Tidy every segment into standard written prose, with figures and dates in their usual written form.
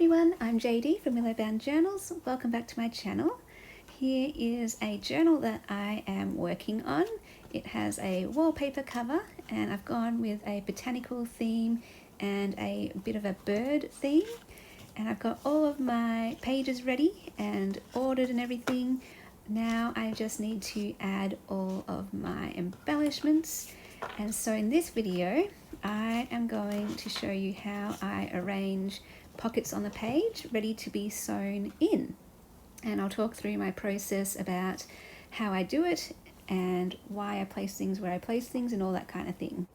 everyone, I'm JD from Willowbound Journals. Welcome back to my channel. Here is a journal that I am working on. It has a wallpaper cover and I've gone with a botanical theme and a bit of a bird theme. And I've got all of my pages ready and ordered and everything. Now I just need to add all of my embellishments. And so in this video, I am going to show you how I arrange pockets on the page ready to be sewn in. And I'll talk through my process about how I do it and why I place things where I place things and all that kind of thing.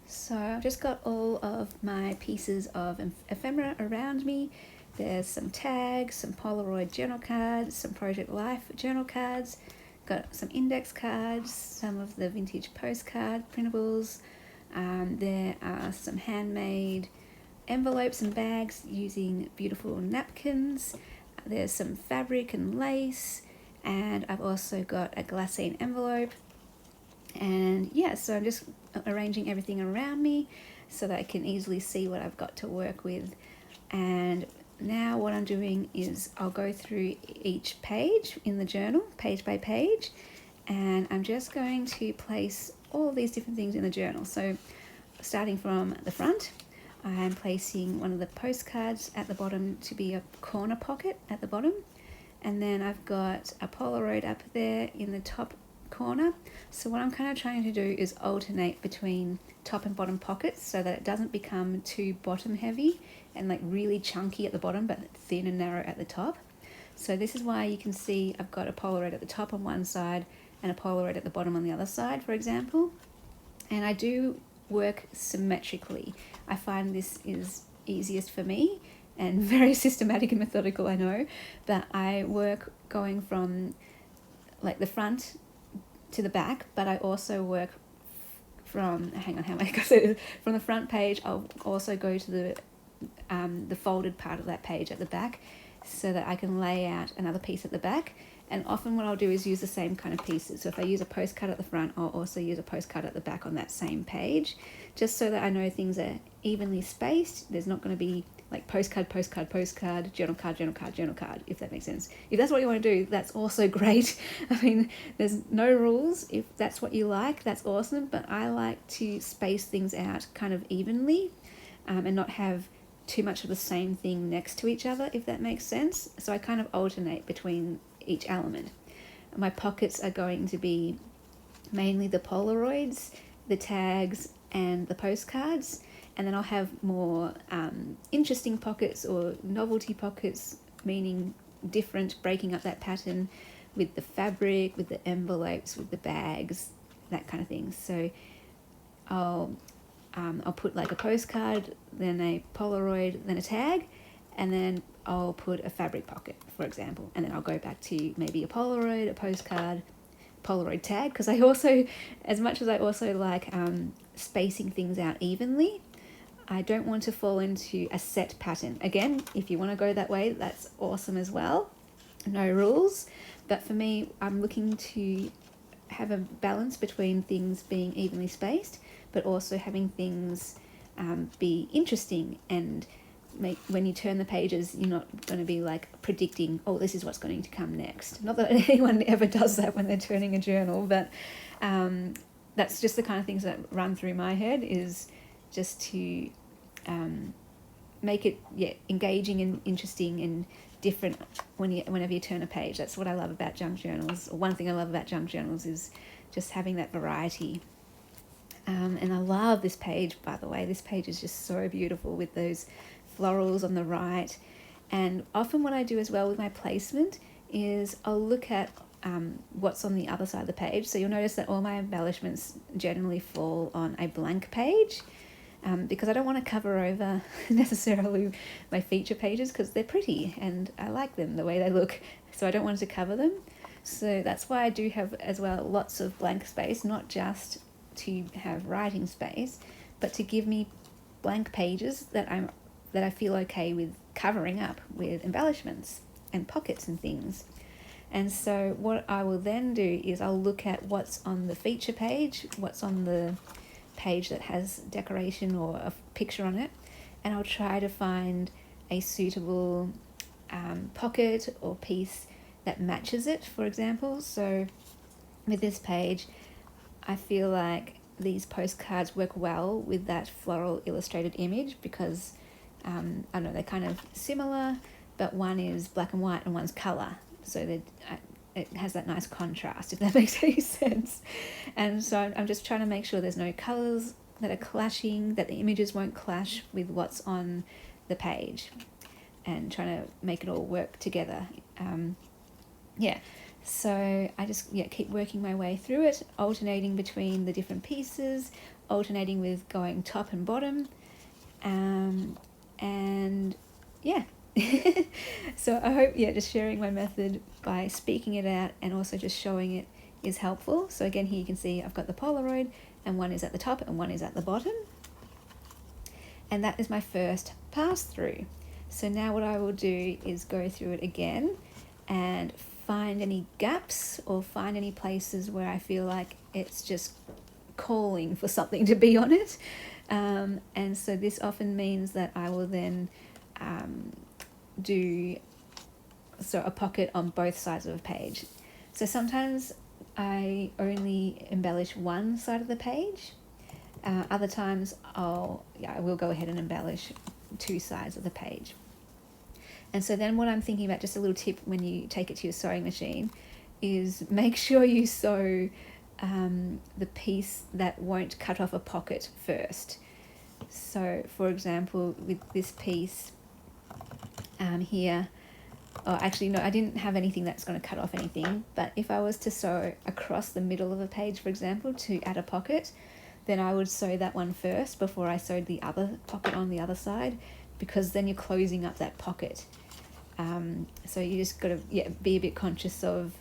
So I've just got all of my pieces of ephemera around me. There's some tags, some Polaroid journal cards, some Project Life journal cards, got some index cards, some of the vintage postcard printables. There are some handmade envelopes and bags using beautiful napkins. There's some fabric and lace, and I've also got a glassine envelope. And yeah, so I'm just arranging everything around me so that I can easily see what I've got to work with. And now what I'm doing is I'll go through each page in the journal, page by page, and I'm just going to place all these different things in the journal. So starting from the front, I'm placing one of the postcards at the bottom to be a corner pocket at the bottom. And then I've got a Polaroid up there in the top corner. So what I'm kind of trying to do is alternate between top and bottom pockets so that it doesn't become too bottom heavy and like really chunky at the bottom but thin and narrow at the top. So this is why you can see I've got a Polaroid at the top on one side and a Polaroid at the bottom on the other side, for example. And I do work symmetrically. I find this is easiest for me and very systematic and methodical, I know, but I work going from like the front to the back, but I also work from, hang on, how am I going to say this? From the front page, I'll also go to the folded part of that page at the back so that I can lay out another piece at the back. And often what I'll do is use the same kind of pieces. So if I use a postcard at the front, I'll also use a postcard at the back on that same page, just so that I know things are evenly spaced. There's not going to be like postcard, postcard, postcard, journal card, journal card, journal card, if that makes sense. If that's what you want to do, that's also great. I mean, there's no rules. If that's what you like, that's awesome. But I like to space things out kind of evenly and not have too much of the same thing next to each other, if that makes sense. So I kind of alternate between each element. My pockets are going to be mainly the Polaroids, the tags, and the postcards, and then I'll have more interesting pockets or novelty pockets, meaning different, breaking up that pattern with the fabric, with the envelopes, with the bags, that kind of thing. So I'll put like a postcard, then a Polaroid, then a tag, and then I'll put a fabric pocket, for example, and then I'll go back to maybe a Polaroid, a postcard, Polaroid tag, because I also, as much as I also like spacing things out evenly, I don't want to fall into a set pattern. Again, if you want to go that way, that's awesome as well. No rules. But for me, I'm looking to have a balance between things being evenly spaced, but also having things be interesting and make, when you turn the pages, you're not going to be like predicting, oh, this is what's going to come next. Not that anyone ever does that when they're turning a journal, but that's just the kind of things that run through my head, is just to make it engaging and interesting and different whenever you turn a page. That's what I love about junk journals. Or one thing I love about junk journals is just having that variety. And I love this page, by the way. This page is just so beautiful with those florals on the right. And often what I do as well with my placement is I'll look at what's on the other side of the page. So you'll notice that all my embellishments generally fall on a blank page because I don't want to cover over necessarily my feature pages, because they're pretty and I like them the way they look. So I don't want to cover them. So that's why I do have as well lots of blank space, not just to have writing space, but to give me blank pages that I feel okay with covering up with embellishments and pockets and things. And so what I will then do is I'll look at what's on the feature page, what's on the page that has decoration or a picture on it, and I'll try to find a suitable pocket or piece that matches it, for example. So with this page, I feel like these postcards work well with that floral illustrated image because I don't know, they're kind of similar, but one is black and white and one's colour, so that it has that nice contrast, if that makes any sense. And so I'm just trying to make sure there's no colours that are clashing, that the images won't clash with what's on the page, and trying to make it all work together. So I just keep working my way through it, alternating between the different pieces, alternating with going top and bottom, and yeah. So I hope just sharing my method by speaking it out and also just showing it is helpful. So again, here you can see I've got the Polaroid, and one is at the top and one is at the bottom, and that is my first pass through. So now what I will do is go through it again and find any gaps or find any places where I feel like it's just calling for something to be on it. And so this often means that I will then do a pocket on both sides of a page. So sometimes I only embellish one side of the page. Other times I will go ahead and embellish two sides of the page. And so then what I'm thinking about, just a little tip when you take it to your sewing machine, is make sure you sew the piece that won't cut off a pocket first. So for example, with this piece here, actually no, I didn't have anything that's going to cut off anything, but if I was to sew across the middle of a page, for example, to add a pocket, then I would sew that one first before I sewed the other pocket on the other side, because then you're closing up that pocket. So you just got to be a bit conscious of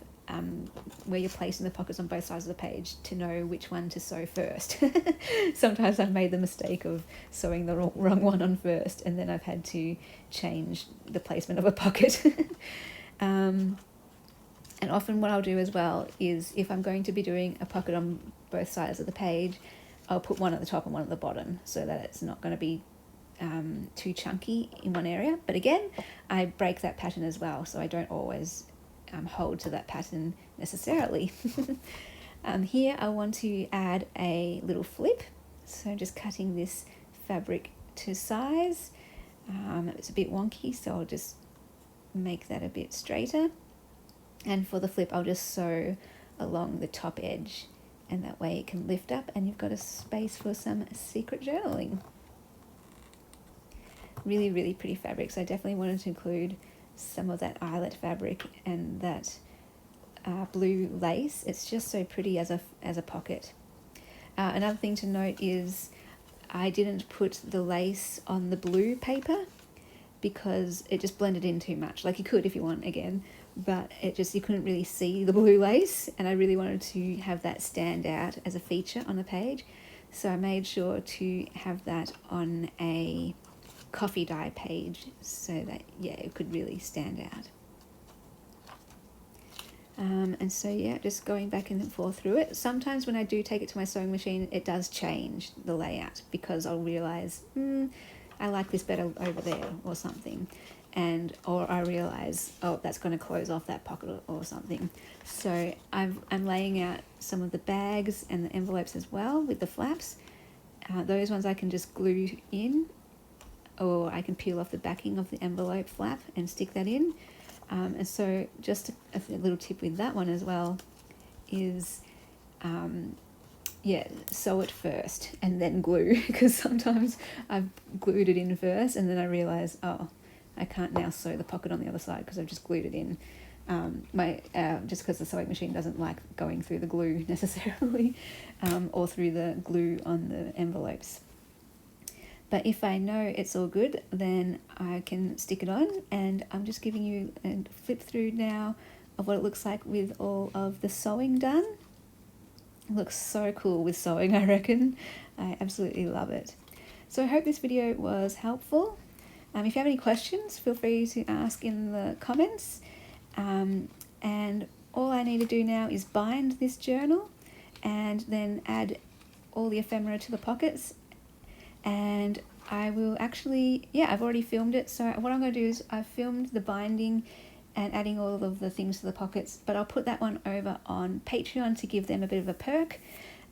where you're placing the pockets on both sides of the page to know which one to sew first. Sometimes I've made the mistake of sewing the wrong one on first, and then I've had to change the placement of a pocket. And often what I'll do as well is, if I'm going to be doing a pocket on both sides of the page, I'll put one at the top and one at the bottom so that it's not going to be too chunky in one area. But again, I break that pattern as well, so I don't always hold to that pattern necessarily. Here I want to add a little flip, so just cutting this fabric to size. It's a bit wonky, so I'll just make that a bit straighter, and for the flip I'll just sew along the top edge, and that way it can lift up and you've got a space for some secret journaling. Really, really pretty fabrics. I definitely wanted to include some of that eyelet fabric and that blue lace. It's just so pretty as a pocket. Another thing to note is I didn't put the lace on the blue paper because it just blended in too much. Like, you could if you want again, but you couldn't really see the blue lace, and I really wanted to have that stand out as a feature on the page. So I made sure to have that on a coffee dye page so that it could really stand out. And so just going back and forth through it. Sometimes when I do take it to my sewing machine, it does change the layout, because I'll realize I like this better over there or something, or I realize, oh, that's going to close off that pocket or something. So I'm laying out some of the bags and the envelopes as well with the flaps. Those ones I can just glue in, or I can peel off the backing of the envelope flap and stick that in. And so just a little tip with that one as well is, sew it first and then glue, because sometimes I've glued it in first and then I realise, oh, I can't now sew the pocket on the other side because I've just glued it in. Just because the sewing machine doesn't like going through the glue necessarily, or through the glue on the envelopes. But if I know it's all good, then I can stick it on, and I'm just giving you a flip through now of what it looks like with all of the sewing done. It looks so cool with sewing, I reckon. I absolutely love it. So I hope this video was helpful. If you have any questions, feel free to ask in the comments. And all I need to do now is bind this journal and then add all the ephemera to the pockets, and I will actually, yeah, I've already filmed it. So what I'm going to do is I've filmed the binding and adding all of the things to the pockets, but I'll put that one over on Patreon to give them a bit of a perk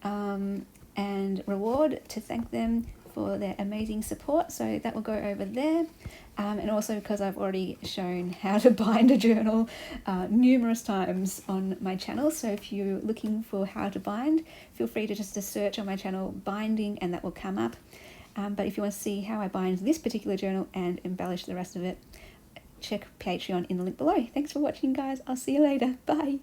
and reward to thank them for their amazing support. So that will go over there. And also because I've already shown how to bind a journal numerous times on my channel. So if you're looking for how to bind, feel free to just search on my channel binding and that will come up. But if you want to see how I bind this particular journal and embellish the rest of it, check Patreon in the link below. Thanks for watching, guys. I'll see you later. Bye.